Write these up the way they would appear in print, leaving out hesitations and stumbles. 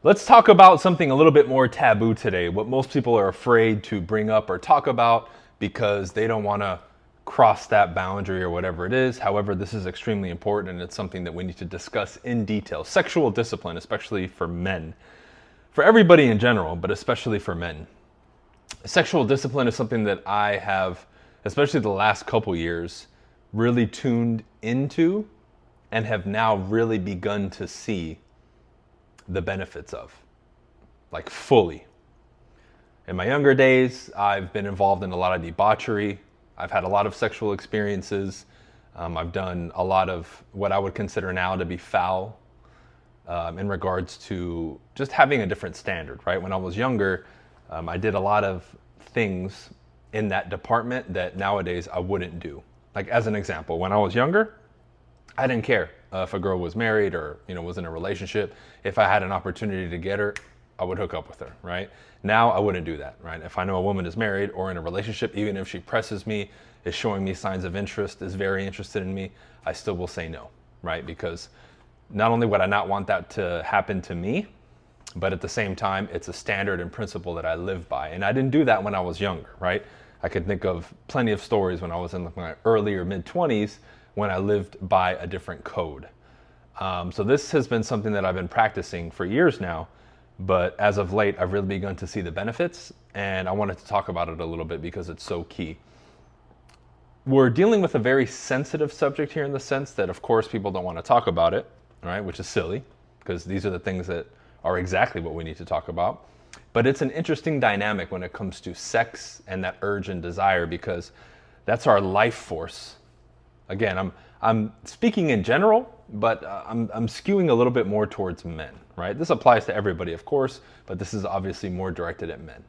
let's talk about something a little bit more taboo today, what most people are afraid to bring up or talk about because they don't want to cross that boundary or whatever it is. However, this is extremely important and it's something that we need to discuss in detail. Sexual discipline, especially for men. For everybody in general, but especially for men. Sexual discipline is something that I have, especially the last couple years, really tuned into and have now really begun to see the benefits of, like fully. In my younger days, I've been involved in a lot of debauchery. I've had a lot of sexual experiences. I've done a lot of what I would consider now to be foul in regards to just having a different standard, right? When I was younger, I did a lot of things in that department that nowadays I wouldn't do. Like as an example, when I was younger, I didn't care if a girl was married or was in a relationship. If I had an opportunity to get her, I would hook up with her, right? Now I wouldn't do that, right? If I know a woman is married or in a relationship, even if she presses me, is showing me signs of interest, is very interested in me, I still will say no, right? Because not only would I not want that to happen to me, but at the same time, it's a standard and principle that I live by. And I didn't do that when I was younger, right? I could think of plenty of stories when I was in my early or mid 20s when I lived by a different code. So this has been something that I've been practicing for years now, but as of late, I've really begun to see the benefits, and I wanted to talk about it a little bit because it's so key. We're dealing with a very sensitive subject here in the sense that, of course, people don't want to talk about it, right? Which is silly, because these are the things that are exactly what we need to talk about. But it's an interesting dynamic when it comes to sex and that urge and desire, because that's our life force. Again, I'm speaking in general, but I'm skewing a little bit more towards men, right? This applies to everybody, of course, but this is obviously more directed at men.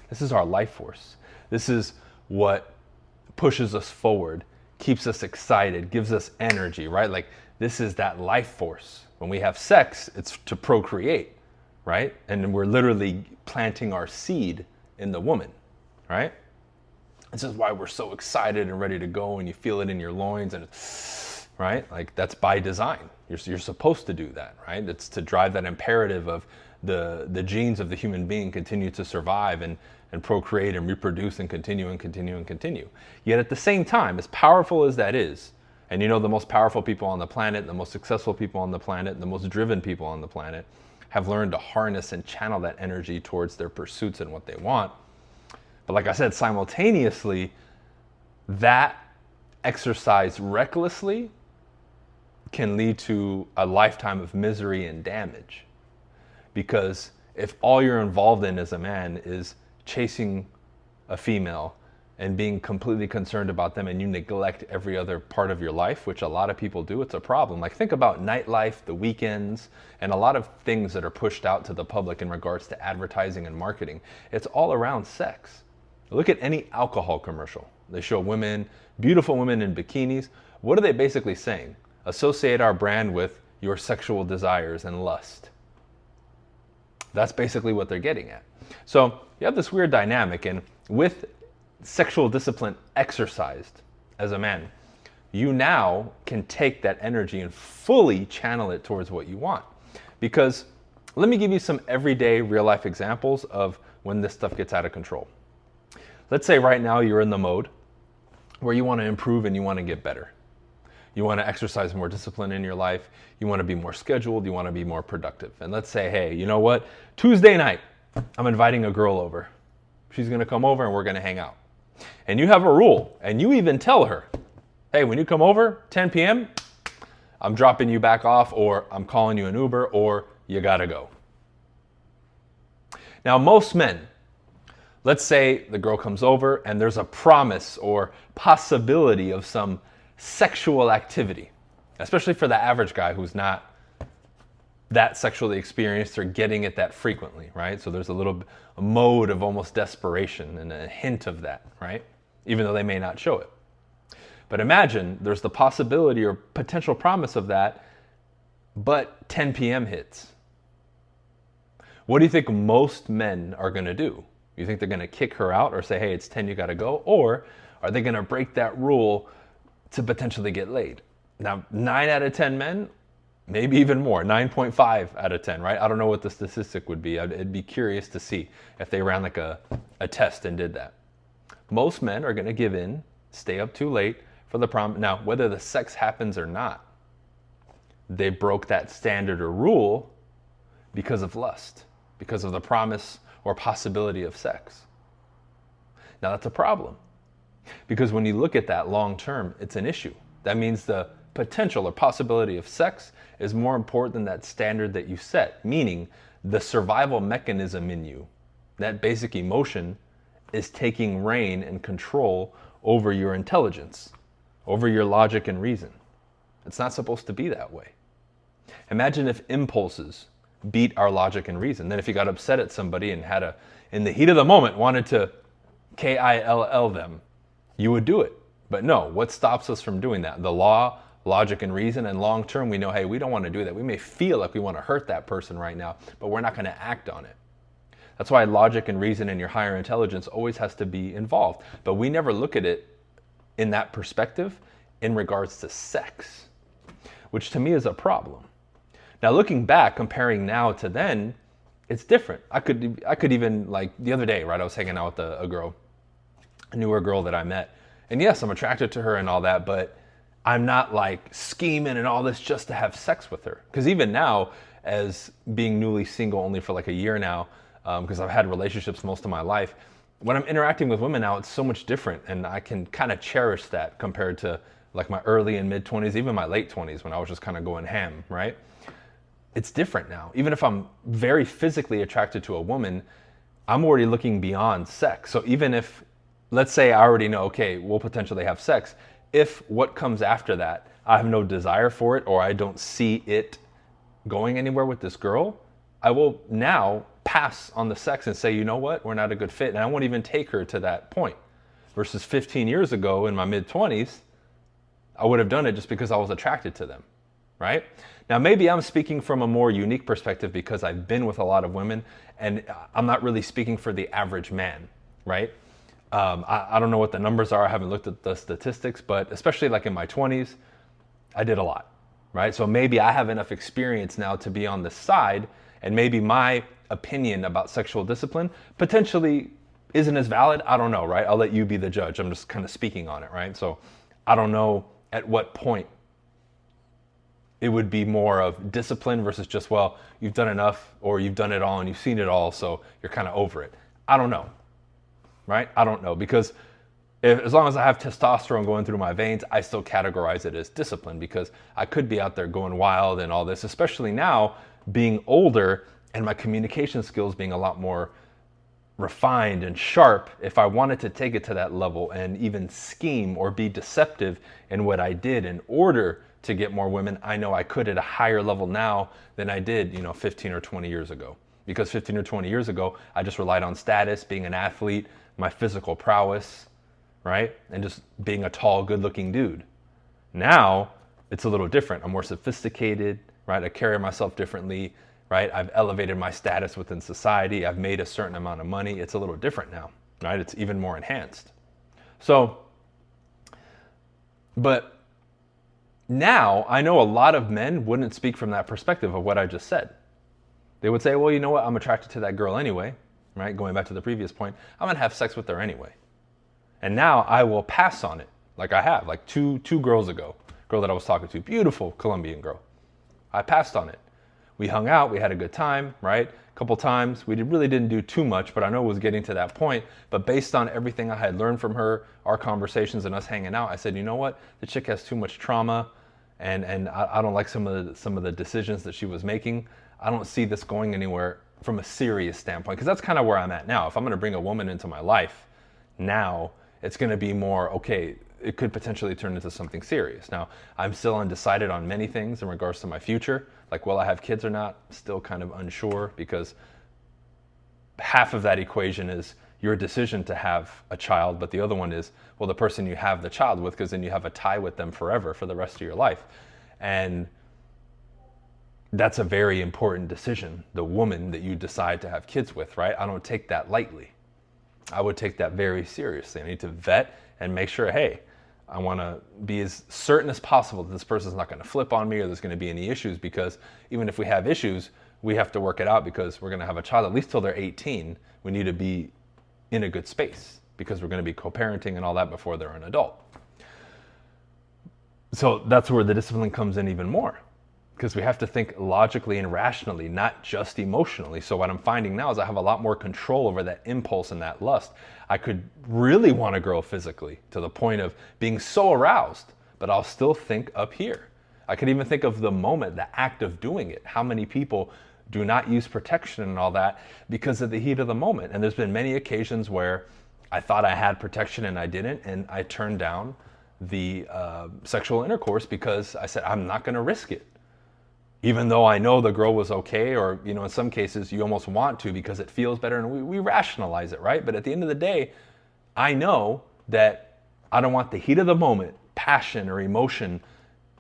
This is our life force. This is what pushes us forward, keeps us excited, gives us energy, right? Like this is that life force. When we have sex, it's to procreate, right? And we're literally planting our seed in the woman, right? This is why we're so excited and ready to go, and you feel it in your loins, and it's, right? Like that's by design. You're supposed to do that, right? It's to drive that imperative of the genes of the human being continue to survive and procreate and reproduce and continue and continue and continue. Yet at the same time, as powerful as that is, and the most powerful people on the planet, the most successful people on the planet, the most driven people on the planet have learned to harness and channel that energy towards their pursuits and what they want. But like I said, simultaneously, that exercise recklessly can lead to a lifetime of misery and damage. Because if all you're involved in as a man is chasing a female and being completely concerned about them, and you neglect every other part of your life, which a lot of people do, it's a problem. Like think about nightlife, the weekends, and a lot of things that are pushed out to the public in regards to advertising and marketing. It's all around sex. Look at any alcohol commercial. They show women, beautiful women in bikinis. What are they basically saying? Associate our brand with your sexual desires and lust. That's basically what they're getting at. So you have this weird dynamic, and with sexual discipline exercised as a man, you now can take that energy and fully channel it towards what you want. Because let me give you some everyday real life examples of when this stuff gets out of control. Let's say right now you're in the mode where you want to improve and you want to get better. You want to exercise more discipline in your life. You want to be more scheduled. You want to be more productive. And let's say, hey, you know what? Tuesday night, I'm inviting a girl over. She's going to come over and we're going to hang out. And you have a rule, and you even tell her, hey, when you come over, 10 p.m., I'm dropping you back off, or I'm calling you an Uber, or you got to go. Now, most men, let's say the girl comes over and there's a promise or possibility of some sexual activity, especially for the average guy who's not that sexually experienced or getting it that frequently, right? So there's a mode of almost desperation and a hint of that, right? Even though they may not show it. But imagine there's the possibility or potential promise of that, but 10 p.m. hits. What do you think most men are going to do? You think they're going to kick her out or say, hey, it's 10, you got to go? Or are they going to break that rule to potentially get laid? Now, 9 out of 10 men maybe even more, 9.5 out of 10, right? I don't know what the statistic would be. I'd be curious to see if they ran like a test and did that. Most men are going to give in, stay up too late for the prom. Now, whether the sex happens or not, they broke that standard or rule because of lust, because of the promise or possibility of sex. Now, that's a problem, because when you look at that long term, it's an issue. That means the potential or possibility of sex is more important than that standard that you set, meaning the survival mechanism in you, that basic emotion, is taking reign and control over your intelligence, over your logic and reason. It's not supposed to be that way. Imagine if impulses beat our logic and reason. Then if you got upset at somebody and in the heat of the moment, wanted to kill them, you would do it. But no, what stops us from doing that? The law, logic, and reason. And long term, we know, hey, we don't want to do that. We may feel like we want to hurt that person right now, but we're not going to act on it. That's why logic and reason and your higher intelligence always has to be involved. But we never look at it in that perspective in regards to sex, which to me is a problem. Now, looking back, comparing now to then, it's different. I could even, like the other day, right? I was hanging out with a girl, a newer girl that I met. And yes, I'm attracted to her and all that, but I'm not like scheming and all this just to have sex with her. Because even now, as being newly single only for like a year now, because I've had relationships most of my life, when I'm interacting with women now, it's so much different. And I can kind of cherish that compared to like my early and mid 20s, even my late 20s when I was just kind of going ham, right? It's different now. Even if I'm very physically attracted to a woman, I'm already looking beyond sex. So even if, let's say I already know, okay, we'll potentially have sex. If what comes after that, I have no desire for it or I don't see it going anywhere with this girl, I will now pass on the sex and say, you know what, we're not a good fit. And I won't even take her to that point. Versus 15 years ago in my mid 20s, I would have done it just because I was attracted to them, right? Now, maybe I'm speaking from a more unique perspective because I've been with a lot of women and I'm not really speaking for the average man, right? I don't know what the numbers are. I haven't looked at the statistics, but especially like in my 20s, I did a lot, right? So maybe I have enough experience now to be on the side, and maybe my opinion about sexual discipline potentially isn't as valid. I don't know, right? I'll let you be the judge. I'm just kind of speaking on it, right? So I don't know at what point it would be more of discipline versus just, well, you've done enough or you've done it all and you've seen it all, so you're kind of over it. I don't know. Right? I don't know, because as long as I have testosterone going through my veins, I still categorize it as discipline because I could be out there going wild and all this, especially now being older and my communication skills being a lot more refined and sharp. If I wanted to take it to that level and even scheme or be deceptive in what I did in order to get more women, I know I could at a higher level now than I did, 15 or 20 years ago. Because 15 or 20 years ago, I just relied on status, being an athlete, my physical prowess, right? And just being a tall, good-looking dude. Now, it's a little different. I'm more sophisticated, right? I carry myself differently, right? I've elevated my status within society. I've made a certain amount of money. It's a little different now, right? It's even more enhanced. So, but now I know a lot of men wouldn't speak from that perspective of what I just said. They would say, well, you know what? I'm attracted to that girl anyway. Right? Going back to the previous point, I'm going to have sex with her anyway. And now I will pass on it like I have, like two girls ago. Girl that I was talking to, beautiful Colombian girl. I passed on it. We hung out, we had a good time, right? A couple times. We really didn't do too much, but I know it was getting to that point. But based on everything I had learned from her, our conversations and us hanging out, I said, you know what? The chick has too much trauma and I don't like some of the decisions that she was making. I don't see this going anywhere from a serious standpoint, because that's kind of where I'm at now. If I'm going to bring a woman into my life now, it's going to be more, okay, it could potentially turn into something serious. Now, I'm still undecided on many things in regards to my future, like will I have kids or not, still kind of unsure, because half of that equation is your decision to have a child, but the other one is, well, the person you have the child with, because then you have a tie with them forever for the rest of your life. And that's a very important decision, the woman that you decide to have kids with, right? I don't take that lightly. I would take that very seriously. I need to vet and make sure, hey, I want to be as certain as possible that this person's not going to flip on me or there's going to be any issues, because even if we have issues, we have to work it out because we're going to have a child at least till they're 18. We need to be in a good space because we're going to be co-parenting and all that before they're an adult. So that's where the discipline comes in even more, because we have to think logically and rationally, not just emotionally. So what I'm finding now is I have a lot more control over that impulse and that lust. I could really want a girl physically to the point of being so aroused, but I'll still think up here. I could even think of the moment, the act of doing it. How many people do not use protection and all that because of the heat of the moment? And there's been many occasions where I thought I had protection and I didn't, and I turned down the sexual intercourse because I said, I'm not going to risk it. Even though I know the girl was okay, or, in some cases you almost want to because it feels better, and we rationalize it, right? But at the end of the day, I know that I don't want the heat of the moment, passion or emotion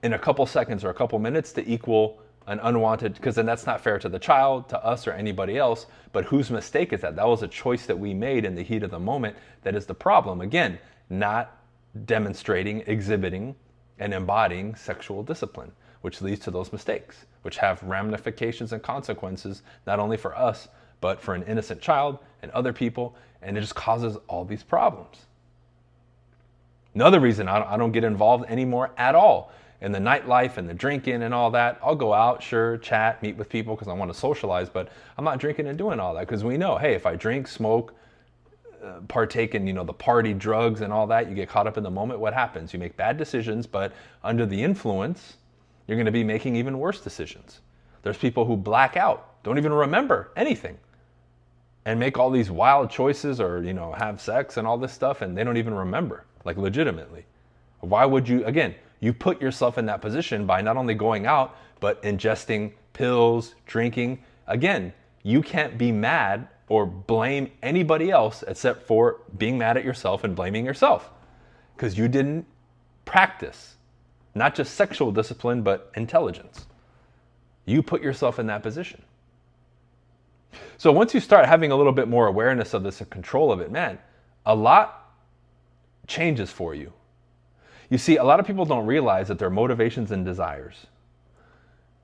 in a couple seconds or a couple minutes to equal an unwanted, because then that's not fair to the child, to us, or anybody else. But whose mistake is that? That was a choice that we made in the heat of the moment that is the problem. Again, not demonstrating, exhibiting, and embodying sexual discipline, which leads to those mistakes, which have ramifications and consequences, not only for us, but for an innocent child and other people, and it just causes all these problems. Another reason I don't get involved anymore at all in the nightlife and the drinking and all that. I'll go out, sure, chat, meet with people because I want to socialize, but I'm not drinking and doing all that because we know, hey, if I drink, smoke, partake in, the party, drugs and all that, you get caught up in the moment, what happens? You make bad decisions, but under the influence, you're going to be making even worse decisions. There's people who black out, don't even remember anything, and make all these wild choices, or, have sex and all this stuff, and they don't even remember, like legitimately. Why would you, again, you put yourself in that position by not only going out, but ingesting pills, drinking. Again, you can't be mad or blame anybody else except for being mad at yourself and blaming yourself because you didn't practice not just sexual discipline, but intelligence. You put yourself in that position. So once you start having a little bit more awareness of this and control of it, man, a lot changes for you. You see, a lot of people don't realize that their motivations and desires,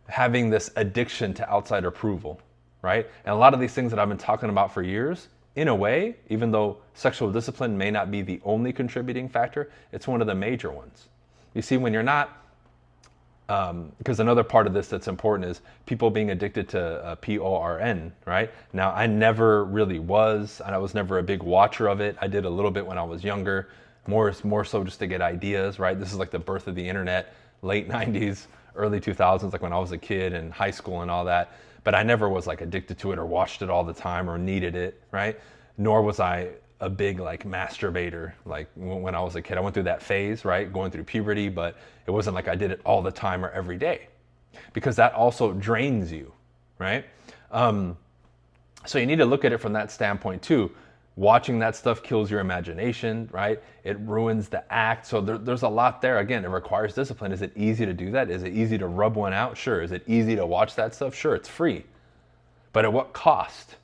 having this addiction to outside approval, right? And a lot of these things that I've been talking about for years, in a way, even though sexual discipline may not be the only contributing factor, it's one of the major ones. You see, when you're not, because another part of this that's important is people being addicted to porn, right? Now, I never really was, and I was never a big watcher of it. I did a little bit when I was younger, more so just to get ideas, right? This is like the birth of the internet, late 90s, early 2000s, like when I was a kid in high school and all that. But I never was like addicted to it or watched it all the time or needed it, right? Nor was I a big like masturbator. Like when I was a kid, I went through that phase, right? Going through puberty, but it wasn't like I did it all the time or every day, because that also drains you, right? So you need to look at it from that standpoint too. Watching that stuff kills your imagination, right? It ruins the act. So there's a lot there. Again, it requires discipline. Is it easy to do that? Is it easy to rub one out? Sure. Is it easy to watch that stuff? Sure, it's free. But at what cost?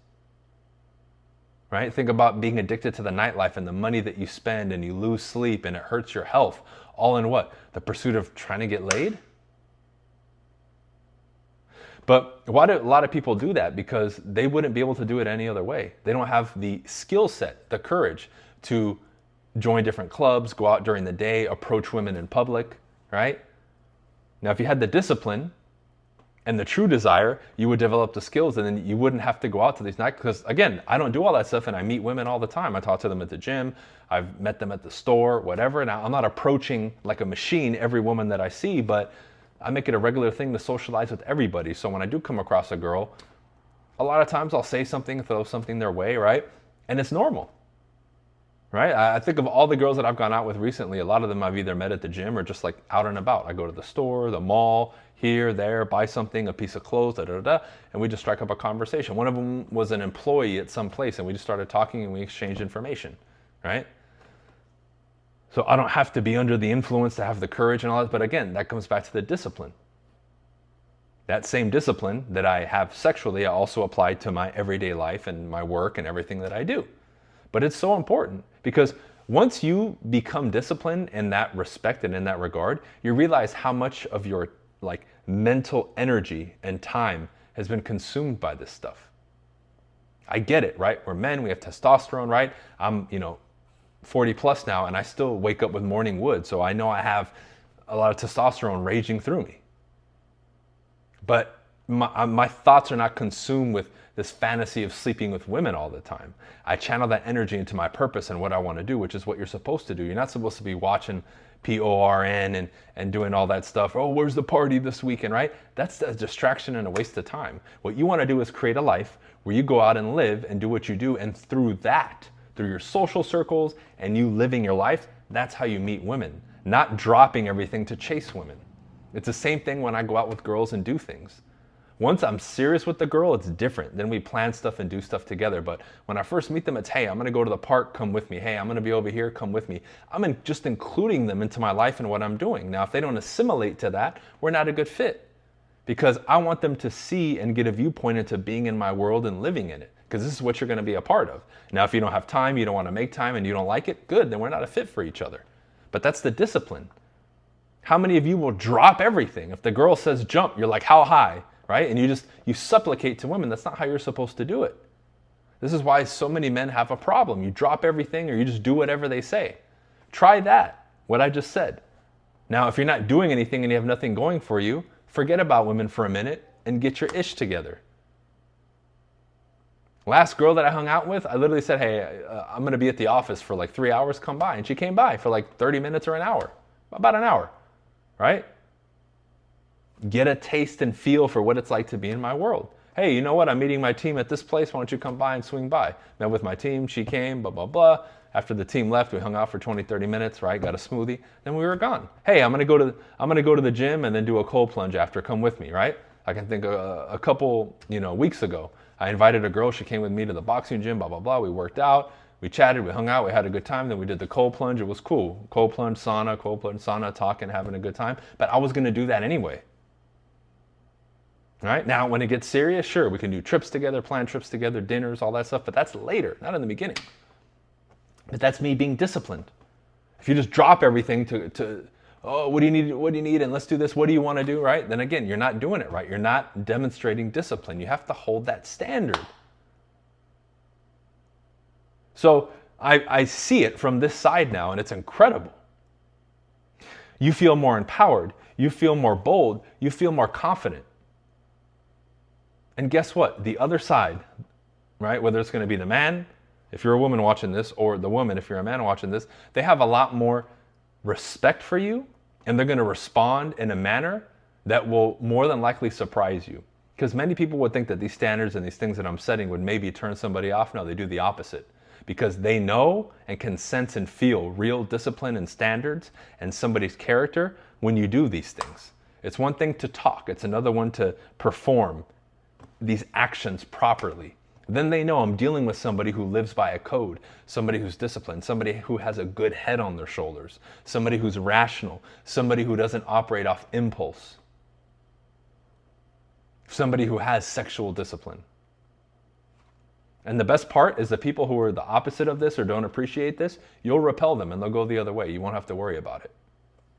Right? Think about being addicted to the nightlife and the money that you spend, and you lose sleep and it hurts your health. All in what? The pursuit of trying to get laid? But why do a lot of people do that? Because they wouldn't be able to do it any other way. They don't have the skill set, the courage to join different clubs, go out during the day, approach women in public, right? Now, if you had the discipline and the true desire, you would develop the skills, and then you wouldn't have to go out to these nights. Because again, I don't do all that stuff, and I meet women all the time. I talk to them at the gym. I've met them at the store, whatever. Now, I'm not approaching like a machine every woman that I see, but I make it a regular thing to socialize with everybody. So when I do come across a girl, a lot of times I'll say something, throw something their way, right? And it's normal, right? I think of all the girls that I've gone out with recently, a lot of them I've either met at the gym or just like out and about. I go to the store, the mall, here, there, buy something, a piece of clothes, and we just strike up a conversation. One of them was an employee at some place, and we just started talking and we exchanged information, right? So I don't have to be under the influence to have the courage and all that. But again, that comes back to the discipline. That same discipline that I have sexually, I also apply to my everyday life and my work and everything that I do. But it's so important because Once you become disciplined in that respect and in that regard, you realize how much of your like mental energy and time has been consumed by this stuff. I get it, right? We're men, we have testosterone, right? I'm, 40 plus now and I still wake up with morning wood. So I know I have a lot of testosterone raging through me. But my thoughts are not consumed with this fantasy of sleeping with women all the time. I channel that energy into my purpose and what I want to do, which is what you're supposed to do. You're not supposed to be watching PORN and doing all that stuff. Oh, where's the party this weekend, right? That's a distraction and a waste of time. What you want to do is create a life where you go out and live and do what you do. And through that, through your social circles and you living your life, that's how you meet women, not dropping everything to chase women. It's the same thing when I go out with girls and do things. Once I'm serious with the girl, it's different. Then we plan stuff and do stuff together. But when I first meet them, it's, hey, I'm going to go to the park, come with me. Hey, I'm going to be over here, come with me. Just including them into my life and what I'm doing. Now, if they don't assimilate to that, we're not a good fit. Because I want them to see and get a viewpoint into being in my world and living in it. Because this is what you're going to be a part of. Now, if you don't have time, you don't want to make time, and you don't like it, good, then we're not a fit for each other. But that's the discipline. How many of you will drop everything? If the girl says jump, you're like, how high? Right? And you supplicate to women. That's not how you're supposed to do it. This is why so many men have a problem. You drop everything or you just do whatever they say. Try that, what I just said. Now, if you're not doing anything and you have nothing going for you, forget about women for a minute and get your ish together. Last girl that I hung out with, I literally said, hey, I'm going to be at the office for like 3 hours, come by. And she came by for like 30 minutes or an hour, about an hour, right? Get a taste and feel for what it's like to be in my world. Hey, you know what? I'm meeting my team at this place. Why don't you come by and swing by? Met with my team. She came, blah, blah, blah. After the team left, we hung out for 20, 30 minutes, right? Got a smoothie. Then we were gone. Hey, I'm going to go to the gym and then do a cold plunge after. Come with me, right? I can think a couple, weeks ago, I invited a girl. She came with me to the boxing gym, blah, blah, blah. We worked out. We chatted, we hung out, we had a good time. Then we did the cold plunge. It was cool. Cold plunge, sauna, talking, having a good time. But I was going to do that anyway. Right? Now, when it gets serious, sure, we can do trips together, plan trips together, dinners, all that stuff, but that's later, not in the beginning. But that's me being disciplined. If you just drop everything oh, what do you need, and let's do this, what do you want to do, right? Then again, you're not doing it right. You're not demonstrating discipline. You have to hold that standard. So I see it from this side now, and it's incredible. You feel more empowered. You feel more bold. You feel more confident. And guess what? The other side, right? Whether it's going to be the man, if you're a woman watching this, or the woman, if you're a man watching this, they have a lot more respect for you, and they're going to respond in a manner that will more than likely surprise you. Because many people would think that these standards and these things that I'm setting would maybe turn somebody off. No, they do the opposite. Because they know and can sense and feel real discipline and standards and somebody's character when you do these things. It's one thing to talk. It's another one to perform these actions properly. Then they know I'm dealing with somebody who lives by a code, somebody who's disciplined, somebody who has a good head on their shoulders, somebody who's rational, somebody who doesn't operate off impulse, somebody who has sexual discipline. And the best part is the people who are the opposite of this or don't appreciate this, you'll repel them and they'll go the other way. You won't have to worry about it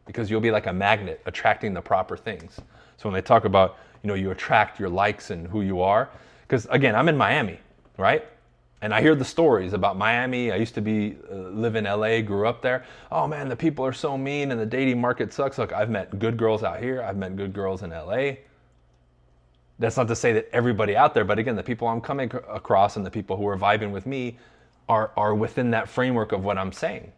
because you'll be like a magnet attracting the proper things. So when they talk about, you attract your likes and who you are, because again, I'm in Miami, right? And I hear the stories about Miami. I used to live in LA, grew up there. Oh man, the people are so mean and the dating market sucks. Look, I've met good girls out here. I've met good girls in LA. That's not to say that everybody out there, but again, the people I'm coming across and the people who are vibing with me are within that framework of what I'm saying.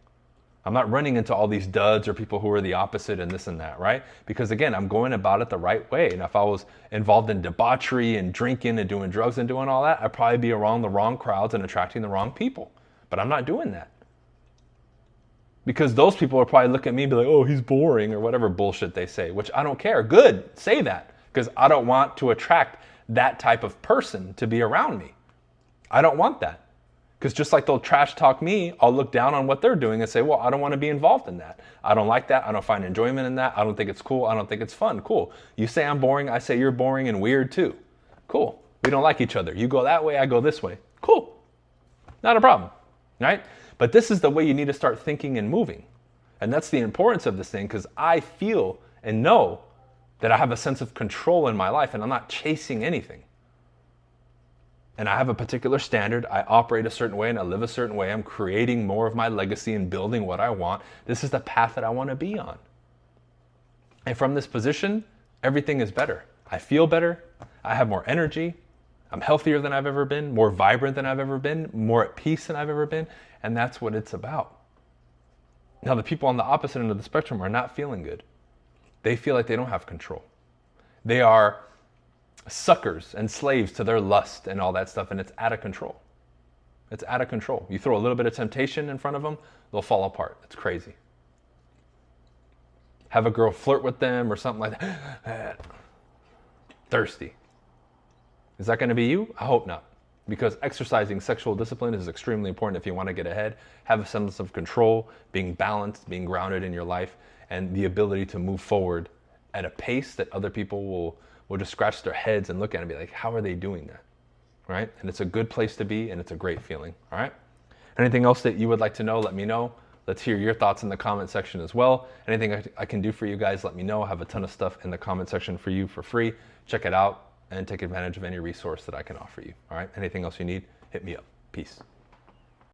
I'm not running into all these duds or people who are the opposite and this and that, right? Because again, I'm going about it the right way. And if I was involved in debauchery and drinking and doing drugs and doing all that, I'd probably be around the wrong crowds and attracting the wrong people. But I'm not doing that. Because those people will probably look at me and be like, oh, he's boring or whatever bullshit they say, which I don't care. Good, say that. Because I don't want to attract that type of person to be around me. I don't want that. Because just like they'll trash talk me, I'll look down on what they're doing and say, well, I don't want to be involved in that. I don't like that. I don't find enjoyment in that. I don't think it's cool. I don't think it's fun. Cool. You say I'm boring. I say you're boring and weird too. Cool. We don't like each other. You go that way. I go this way. Cool. Not a problem. Right? But this is the way you need to start thinking and moving. And that's the importance of this thing, because I feel and know that I have a sense of control in my life and I'm not chasing anything. And I have a particular standard. I operate a certain way and I live a certain way. I'm creating more of my legacy and building what I want. This is the path that I want to be on. And from this position, everything is better. I feel better. I have more energy. I'm healthier than I've ever been, more vibrant than I've ever been, more at peace than I've ever been. And that's what it's about. Now, the people on the opposite end of the spectrum are not feeling good. They feel like they don't have control. They are suckers and slaves to their lust and all that stuff, and it's out of control. It's out of control. You throw a little bit of temptation in front of them, they'll fall apart. It's crazy. Have a girl flirt with them or something like that. Thirsty. Is that going to be you? I hope not. Because exercising sexual discipline is extremely important if you want to get ahead. Have a sense of control, being balanced, being grounded in your life, and the ability to move forward at a pace that other people will just scratch their heads and look at it and be like, how are they doing that? Right? And it's a good place to be, and it's a great feeling. All right? Anything else that you would like to know, let me know. Let's hear your thoughts in the comment section as well. Anything I can do for you guys, let me know. I have a ton of stuff in the comment section for you for free. Check it out and take advantage of any resource that I can offer you. All right? Anything else you need, hit me up. Peace.